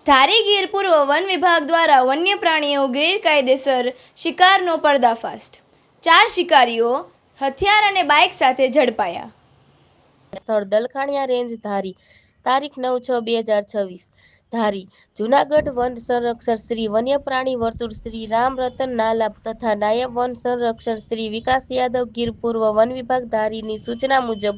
ધારી ગીર પૂર્વ વન વિભાગ દ્વારા વન્ય પ્રાણીઓ ગેરકાયદેસર શિકારનો પર્દાફાશ। 4 શિકારીઓ હથિયાર અને બાઇક સાથે ઝડપાયા। સ્થળ દલખાણીયા રેન્જ ધારી, તારીખ 9/6/2026। ધારી જૂનાગઢ વન સંરક્ષક શ્રી વન્ય પ્રાણી વર્તુળ શ્રી રામ રતન નાલા તથા નાયબ વન સંરક્ષક શ્રી વિકાસ યાદવ ગીર પૂર્વ વન વિભાગ ધારીની સૂચના મુજબ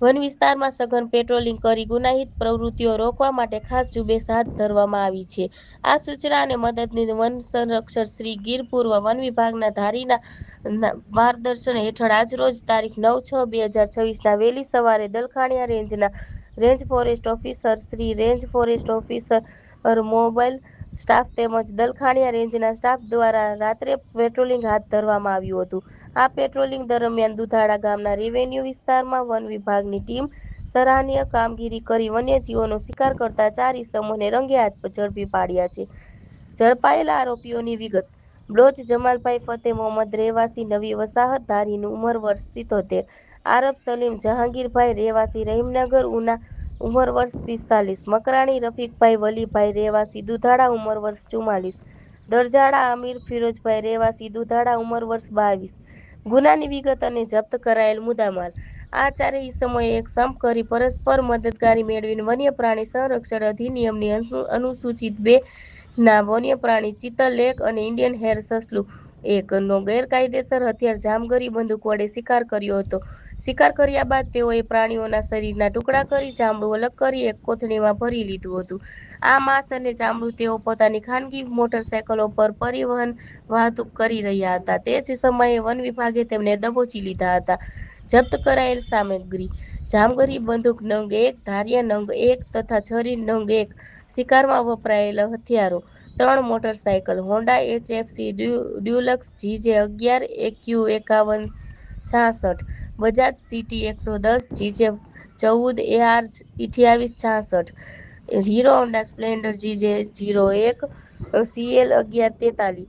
વન વિસ્તારમાં સઘન પેટ્રોલિંગ કરી ગુનાહિત પ્રવૃત્તિઓ રોકવા માટે ખાસ ઝુંબેશ હાથ ધરવામાં આવી છે। આ સૂચના અને મદદની વન સંરક્ષક શ્રી ગીર પૂર્વ વન વિભાગના ધારીના માર્ગદર્શન હેઠળ આજરોજ તારીખ 9/6/2026ના વહેલી સવારે દલખાણીયા રેન્જના range forest officer Shri, range forest officer mobile staff તેમજ દલખાણીયા રેન્જના સ્ટાફ દ્વારા રાત્રે પેટ્રોલિંગ હાથ ધરવામાં આવ્યું હતું। આ પેટ્રોલિંગ દરમિયાન દુધાળા ગામના રેવન્યુ વિસ્તારમાં વન વિભાગની ટીમ સરાહનીય કામગીરી કરી વન્યજીવોનો શિકાર કરતા 4 ઈસમોને રંગે હાથ ઝડપી પાડ્યા છે। ઝડપાયેલા આરોપીઓની વિગત: બ્લોચ જમાલભાઈ ફતેહ મોહમ્મદ રહેવાસી નવી વસાહત ધારીનું ઉંમર વર્ષ 77। આરબ સલીમ જહાંગીરભાઈ રહેવાસી રહીમનગર ઉના ઉંમર વર્ષ 45। મકરાણી રફીકભાઈ વલીભાઈ રહેવાસી દુધાળા ઉંમર વર્ષ 44। દરજાડા આમિર ફિરોજભાઈ રહેવાસી દુધાળા ઉંમર વર્ષ 22। ગુનાની વિગત અને જપ્ત કરાયેલ મુદ્દામાલ: આ 4 ઈસમોએ એક સંપ કરી પરસ્પર મદદગારી મેળવીને વન્ય પ્રાણી સંરક્ષણ અધિનિયમની અનુસૂચિત 2 ના વન્ય પ્રાણી ચિત્તલ 1 અને ઇન્ડિયન હેર સસલું 1 નો ગેરકાયદેસર હથિયાર જામગરી બંદૂક વડે શિકાર કર્યો હતો। શિકાર કર્યા બાદ તેઓએ પ્રાણીઓના શરીરના ટુકડા કરી ચામડું અલગ કરી એક કોથળીમાં ભરી લીધું હતું। આ માંસ અને ચામડું તેઓ પોતાની ખાનગી મોટરસાયકલો પર પરિવહન વાહતુક કરી રહ્યા હતા। તે જ સમયે વન વિભાગે તેમને દબોચી લીધા હતા। જપ્ત કરાયેલ સામગ્રી: જામગરી બંદૂક નંગ 1, ધારિયા નંગ 1 તથા છરી નંગ 1, શિકારમાં વપરાયેલ હથિયારો: 3 motorcycle Honda HFC ડ્યુલક્સ GJ11 AQ5166, Bajaj CT 110 GJ14 AR 2866, hero Honda Splendor GJ01 CL 1143।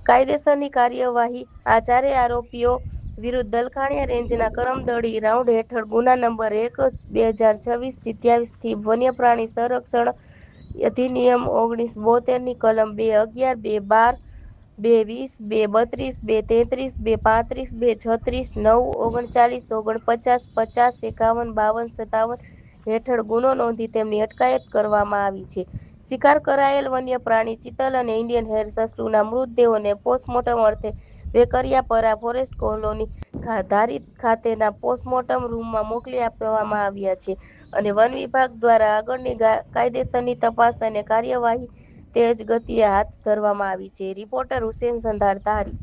કાયદેસરની કાર્યવાહી: આ 4 આરોપીઓ વિરુદ્ધ દલખાણીયા રેન્જના કરમદળી રાઉન્ડ હેઠળ ગુના નંબર 1/2026 થી વન્ય પ્રાણી સંરક્ષણ અધિનિયમ 1972 ની કલમ 211, 212, 220, 232, 233, 235, 9, 39, 49, 50, 51, 52, 57 હેઠળ ગુનો નોંધી તેમની અટકાયત કરવામાં આવી છે। શિકાર કરાયેલ વન્ય પ્રાણી ચિત્તલ અને ઇન્ડિયન હેર સસલુંના મૃતદેહોને પોસ્ટમોર્ટમ અર્થે વેકરિયાપરા ફોરેસ્ટ કોલોની ધારી ખાતેના પોસ્ટમોર્ટમ રૂમમાં મોકલી આપવામાં આવ્યા છે અને વન વિભાગ દ્વારા આગળની કાયદેસરની તપાસ અને કાર્યવાહી તેજ ગતિએ હાથ ધરવામાં આવી છે। રિપોર્ટર હુસેન સંધાર, ધારી।